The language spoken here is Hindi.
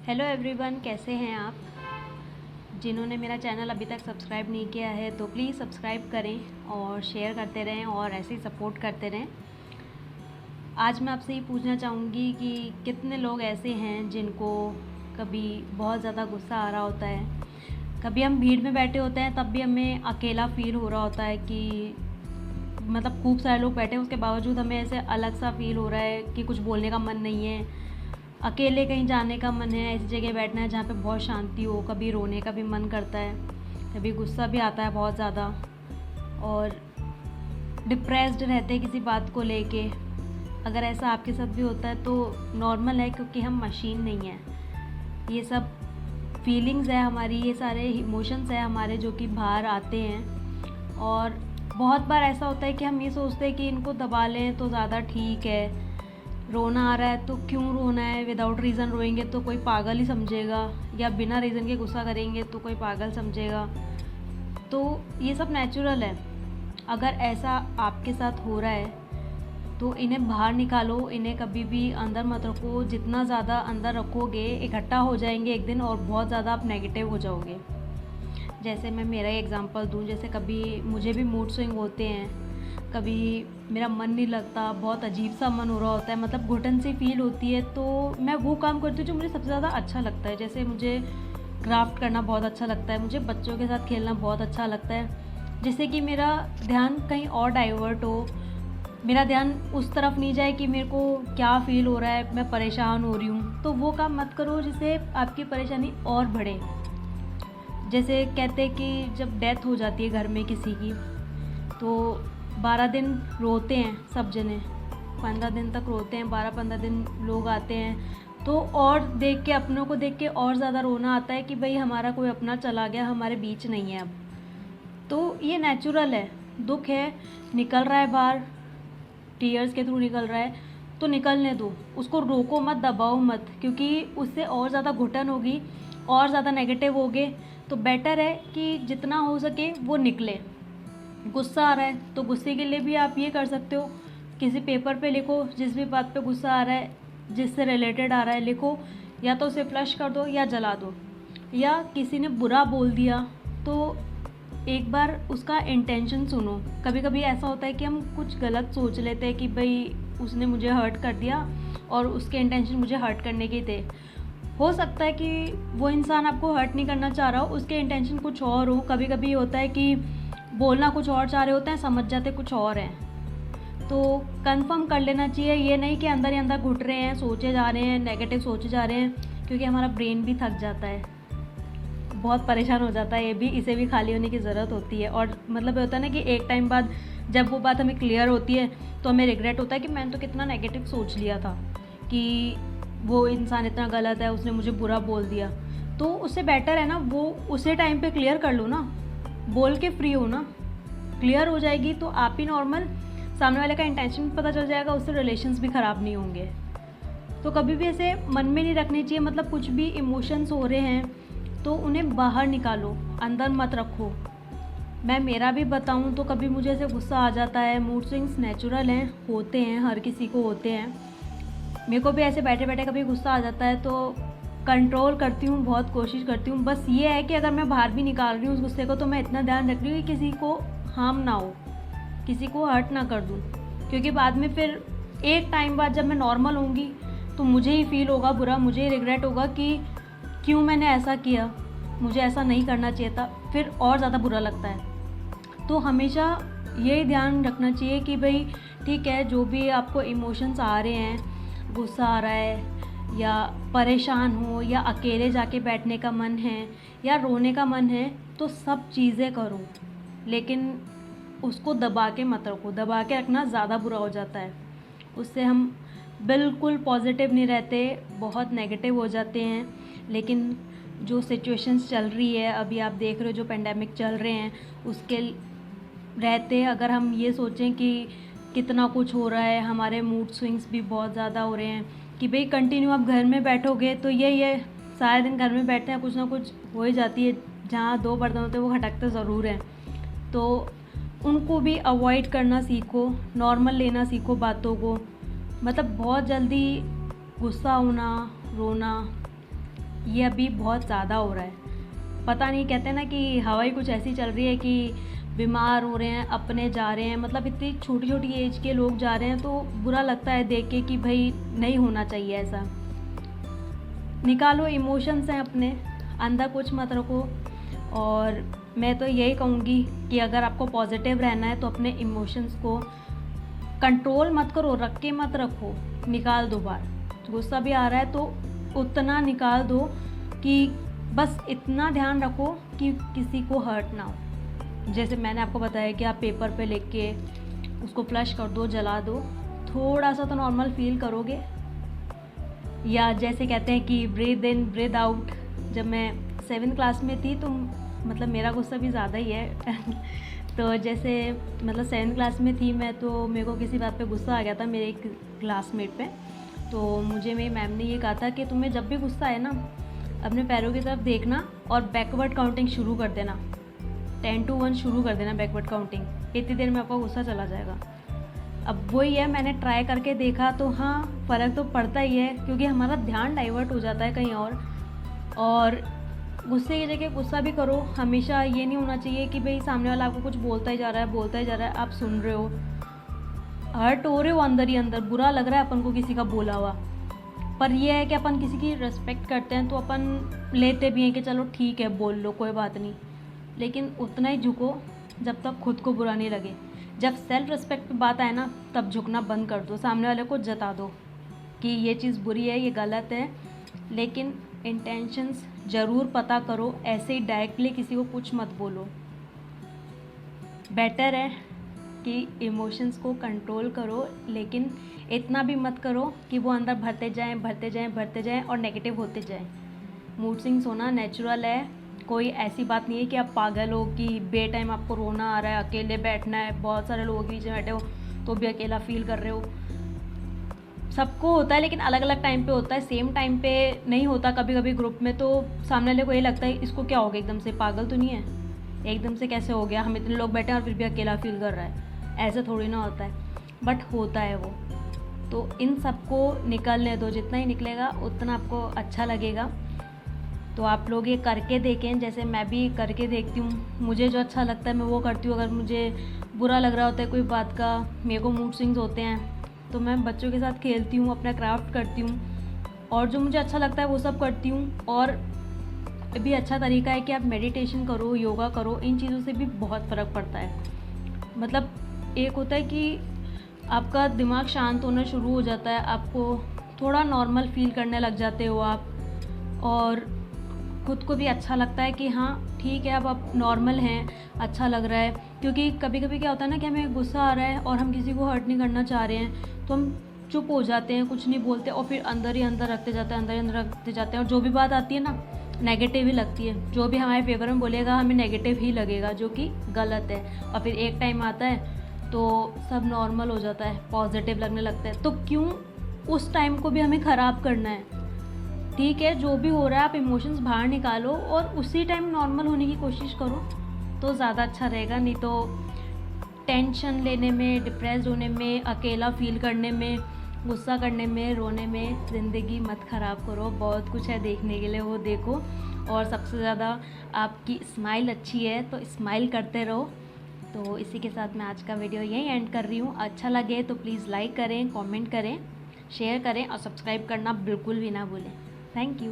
हेलो एवरीवन, कैसे हैं आप। जिन्होंने मेरा चैनल अभी तक सब्सक्राइब नहीं किया है तो प्लीज़ सब्सक्राइब करें और शेयर करते रहें और ऐसे ही सपोर्ट करते रहें। आज मैं आपसे ये पूछना चाहूँगी कि कितने लोग ऐसे हैं जिनको कभी बहुत ज़्यादा गुस्सा आ रहा होता है, कभी हम भीड़ में बैठे होते हैं तब भी हमें अकेला फ़ील हो रहा होता है कि मतलब खूब सारे लोग बैठे हैं उसके बावजूद हमें ऐसे अलग सा फ़ील हो रहा है कि कुछ बोलने का मन नहीं है, अकेले कहीं जाने का मन है, ऐसी जगह बैठना है जहाँ पे बहुत शांति हो। कभी रोने का भी मन करता है, कभी गुस्सा भी आता है बहुत ज़्यादा, और डिप्रेस्ड रहते हैं किसी बात को लेके। अगर ऐसा आपके साथ भी होता है तो नॉर्मल है, क्योंकि हम मशीन नहीं हैं। ये सब फीलिंग्स है हमारी, ये सारे इमोशंस है हमारे जो कि बाहर आते हैं। और बहुत बार ऐसा होता है कि हम ये सोचते हैं कि इनको दबा लें तो ज़्यादा ठीक है। रोना आ रहा है तो क्यों रोना है, विदाउट रीज़न रोएंगे तो कोई पागल ही समझेगा, या बिना रीज़न के गुस्सा करेंगे तो कोई पागल समझेगा। तो ये सब नेचुरल है। अगर ऐसा आपके साथ हो रहा है तो इन्हें बाहर निकालो, इन्हें कभी भी अंदर मत रखो। जितना ज़्यादा अंदर रखोगे इकट्ठा हो जाएंगे एक दिन और बहुत ज़्यादा आप नेगेटिव हो जाओगे। जैसे मैं मेरा ही एग्जांपल दूं, जैसे कभी मुझे भी मूड स्विंग होते हैं, कभी मेरा मन नहीं लगता, बहुत अजीब सा मन हो रहा होता है, मतलब घुटन सी फील होती है, तो मैं वो काम करती हूँ जो मुझे सबसे ज़्यादा अच्छा लगता है। जैसे मुझे क्राफ्ट करना बहुत अच्छा लगता है, मुझे बच्चों के साथ खेलना बहुत अच्छा लगता है, जिससे कि मेरा ध्यान कहीं और डाइवर्ट हो, मेरा ध्यान उस तरफ नहीं जाए कि मेरे को क्या फ़ील हो रहा है, मैं परेशान हो रही हूँ। तो वो काम मत करो जिससे आपकी परेशानी और बढ़े। जैसे कहते हैं कि जब डेथ हो जाती है घर में किसी की तो 12 दिन रोते हैं सब जने, 15 दिन तक रोते हैं, 12-15 दिन लोग आते हैं तो और देख के, अपनों को देख के और ज़्यादा रोना आता है कि भाई हमारा कोई अपना चला गया, हमारे बीच नहीं है अब। तो ये नेचुरल है, दुख है, निकल रहा है बाहर, टीयर्स के थ्रू निकल रहा है तो निकलने दो, उसको रोको मत, दबाओ मत, क्योंकि उससे और ज़्यादा घुटन होगी, और ज़्यादा नेगेटिव होगे। तो बेटर है कि जितना हो सके वो निकले। गुस्सा आ रहा है तो गुस्से के लिए भी आप ये कर सकते हो, किसी पेपर पे लिखो, जिस भी बात पे गुस्सा आ रहा है, जिससे रिलेटेड आ रहा है लिखो, या तो उसे फ्लश कर दो या जला दो। या किसी ने बुरा बोल दिया तो एक बार उसका इंटेंशन सुनो। कभी कभी ऐसा होता है कि हम कुछ गलत सोच लेते हैं कि भाई उसने मुझे हर्ट कर दिया और उसके इंटेंशन मुझे हर्ट करने के थे। हो सकता है कि वो इंसान आपको हर्ट नहीं करना चाह रहा हो, उसके इंटेंशन कुछ और हो। कभी कभी होता है कि बोलना कुछ और चाह रहे होते हैं, समझ जाते कुछ और हैं। तो कंफर्म कर लेना चाहिए, ये नहीं कि अंदर ही अंदर घुट रहे हैं, सोचे जा रहे हैं, नेगेटिव सोचे जा रहे हैं, क्योंकि हमारा ब्रेन भी थक जाता है, बहुत परेशान हो जाता है। ये भी, इसे भी खाली होने की ज़रूरत होती है। और मतलब होता है ना कि एक टाइम बाद जब वो बात हमें क्लियर होती है तो हमें रिग्रेट होता है कि मैंने तो कितना नेगेटिव सोच लिया था कि वो इंसान इतना गलत है, उसने मुझे बुरा बोल दिया। तो उससे बेटर है ना वो उसे टाइम पे क्लियर कर लो ना, बोल के फ्री हो ना, क्लियर हो जाएगी तो आप ही नॉर्मल, सामने वाले का इंटेंशन पता चल जाएगा, उससे रिलेशंस भी ख़राब नहीं होंगे। तो कभी भी ऐसे मन में नहीं रखनी चाहिए, मतलब कुछ भी इमोशंस हो रहे हैं तो उन्हें बाहर निकालो, अंदर मत रखो। मैं मेरा भी बताऊं तो कभी मुझे ऐसे गुस्सा आ जाता है, मूड स्विंग्स नेचुरल हैं, होते हैं, हर किसी को होते हैं। मेरे को भी ऐसे बैठे बैठे कभी गुस्सा आ जाता है तो कंट्रोल करती हूँ, बहुत कोशिश करती हूँ। बस ये है कि अगर मैं बाहर भी निकाल रही हूँ उस गुस्से को तो मैं इतना ध्यान रख रही हूँ कि किसी को हार्म ना हो, किसी को हर्ट ना कर दूँ, क्योंकि बाद में फिर एक टाइम बाद जब मैं नॉर्मल होंगी तो मुझे ही फील होगा बुरा, मुझे ही रिग्रेट होगा कि क्यों मैंने ऐसा किया, मुझे ऐसा नहीं करना चाहिए था, फिर और ज़्यादा बुरा लगता है। तो हमेशा यही ध्यान रखना चाहिए कि भाई ठीक है, जो भी आपको इमोशंस आ रहे हैं, गुस्सा आ रहा है या परेशान हो या अकेले जाके बैठने का मन है या रोने का मन है, तो सब चीज़ें करो, लेकिन उसको दबा के मत रखो। दबा के रखना ज़्यादा बुरा हो जाता है, उससे हम बिल्कुल पॉजिटिव नहीं रहते, बहुत नेगेटिव हो जाते हैं। लेकिन जो सिचुएशंस चल रही है अभी, आप देख रहे हो जो पेंडेमिक चल रहे हैं, उसके रहते अगर हम ये सोचें कि कितना कुछ हो रहा है, हमारे मूड स्विंग्स भी बहुत ज़्यादा हो रहे हैं कि भाई कंटिन्यू आप घर में बैठोगे तो ये सारे दिन घर में बैठते हैं, कुछ ना कुछ हो ही जाती है, जहाँ दो बर्तन होते हैं वो खटकते ज़रूर हैं। तो उनको भी अवॉइड करना सीखो, नॉर्मल लेना सीखो बातों को। मतलब बहुत जल्दी गुस्सा होना, रोना ये अभी बहुत ज़्यादा हो रहा है। पता नहीं, कहते हैं ना कि हवा ही कुछ ऐसी चल रही है कि बीमार हो रहे हैं, अपने जा रहे हैं, मतलब इतनी छोटी छोटी एज के लोग जा रहे हैं, तो बुरा लगता है देख के कि भाई नहीं होना चाहिए ऐसा। निकालो, इमोशंस हैं अपने अंदर, कुछ मत रखो। और मैं तो यही कहूँगी कि अगर आपको पॉजिटिव रहना है तो अपने इमोशंस को कंट्रोल मत करो, रख के मत रखो, निकाल दो बाहर। गुस्सा भी आ रहा है तो उतना निकाल दो कि बस इतना ध्यान रखो कि किसी को हर्ट ना हो। जैसे मैंने आपको बताया कि आप पेपर पे लिख के उसको फ्लश कर दो, जला दो, थोड़ा सा तो नॉर्मल फील करोगे। या जैसे कहते हैं कि ब्रीद इन ब्रीद आउट। जब मैं 7th क्लास में थी तो मतलब मेरा गुस्सा भी ज़्यादा ही है तो जैसे मतलब 7th क्लास में थी मैं, तो मेरे को किसी बात पे गुस्सा आ गया था मेरे एक क्लासमेट पे। तो मुझे मेरी मैम ने ये कहा था कि तुम्हें जब भी गुस्सा आए ना, अपने पैरों की तरफ देखना और बैकवर्ड काउंटिंग शुरू कर देना, 10 to 1 शुरू कर देना बैकवर्ड काउंटिंग। इतनी देर में आपका गुस्सा चला जाएगा। अब वही है, मैंने ट्राई करके देखा तो हाँ, फ़र्क तो पड़ता ही है, क्योंकि हमारा ध्यान डाइवर्ट हो जाता है कहीं और गुस्से की जगह गुस्सा भी करो। हमेशा ये नहीं होना चाहिए कि भाई सामने वाला आपको कुछ बोलता ही जा रहा है, आप सुन रहे हो, हर्ट हो रहे हो अंदर ही अंदर, बुरा लग रहा है अपन को किसी का बोला हुआ। पर यह है कि अपन किसी की रिस्पेक्ट करते हैं तो अपन लेते भी हैं कि चलो ठीक है, बोल लो, कोई बात नहीं, लेकिन उतना ही झुको जब तक खुद को बुरा नहीं लगे। जब सेल्फ रिस्पेक्ट पे बात आए ना, तब झुकना बंद कर दो, सामने वाले को जता दो कि ये चीज़ बुरी है, ये गलत है, लेकिन इंटेंशंस ज़रूर पता करो। ऐसे ही डायरेक्टली किसी को कुछ मत बोलो। बेटर है कि इमोशंस को कंट्रोल करो, लेकिन इतना भी मत करो कि वो अंदर भरते जाएं और नेगेटिव होते जाएं। मूड स्विंग्स होना नेचुरल है, कोई ऐसी बात नहीं है कि आप पागल हो कि बे टाइम आपको रोना आ रहा है, अकेले बैठना है, बहुत सारे लोगों के बीच में बैठे हो तो भी अकेला फील कर रहे हो। सबको होता है, लेकिन अलग अलग टाइम पे होता है, सेम टाइम पे नहीं होता। कभी कभी ग्रुप में तो सामने वाले को ये लगता है इसको क्या हो गया, एकदम से पागल तो नहीं है, एकदम से कैसे हो गया, हम इतने लोग बैठे हैं और फिर भी अकेला फील कर रहा है। ऐसा थोड़ी ना होता है, बट होता है वो। तो इन सबको निकलने दो, जितना ही निकलेगा उतना आपको अच्छा लगेगा। तो आप लोग ये करके देखें, जैसे मैं भी करके देखती हूँ, मुझे जो अच्छा लगता है मैं वो करती हूँ। अगर मुझे बुरा लग रहा होता है कोई बात का, मेरे को मूड स्विंग्स होते हैं, तो मैं बच्चों के साथ खेलती हूँ, अपना क्राफ्ट करती हूँ, और जो मुझे अच्छा लगता है वो सब करती हूँ। और भी अच्छा तरीका है कि आप मेडिटेशन करो, योगा करो, इन चीज़ों से भी बहुत फ़र्क पड़ता है। मतलब एक होता है कि आपका दिमाग शांत होना शुरू हो जाता है, आपको थोड़ा नॉर्मल फील करने लग जाते हो आप, और खुद को भी अच्छा लगता है कि हाँ ठीक है, अब आप नॉर्मल हैं, अच्छा लग रहा है। क्योंकि कभी कभी क्या होता है ना कि हमें गुस्सा आ रहा है और हम किसी को हर्ट नहीं करना चाह रहे हैं, तो हम चुप हो जाते हैं, कुछ नहीं बोलते, और फिर अंदर ही अंदर रखते जाते हैं, और जो भी बात आती है ना नेगेटिव ही लगती है। जो भी हमारे फेवर में बोलेगा हमें नेगेटिव ही लगेगा, जो कि गलत है। और फिर एक टाइम आता है तो सब नॉर्मल हो जाता है, पॉजिटिव लगने लगता है। तो क्यों उस टाइम को भी हमें ख़राब करना है? ठीक है, जो भी हो रहा है आप इमोशंस बाहर निकालो और उसी टाइम नॉर्मल होने की कोशिश करो, तो ज़्यादा अच्छा रहेगा। नहीं तो टेंशन लेने में, डिप्रेस्ड होने में, अकेला फील करने में, गुस्सा करने में, रोने में ज़िंदगी मत ख़राब करो। बहुत कुछ है देखने के लिए, वो देखो। और सबसे ज़्यादा आपकी स्माइल अच्छी है तो स्माइल करते रहो। तो इसी के साथ मैं आज का वीडियो यहीं एंड कर रही हूँ। अच्छा लगे तो प्लीज़ लाइक करें, कमेंट करें, शेयर करें और सब्सक्राइब करना बिल्कुल भी ना भूलें। Thank you.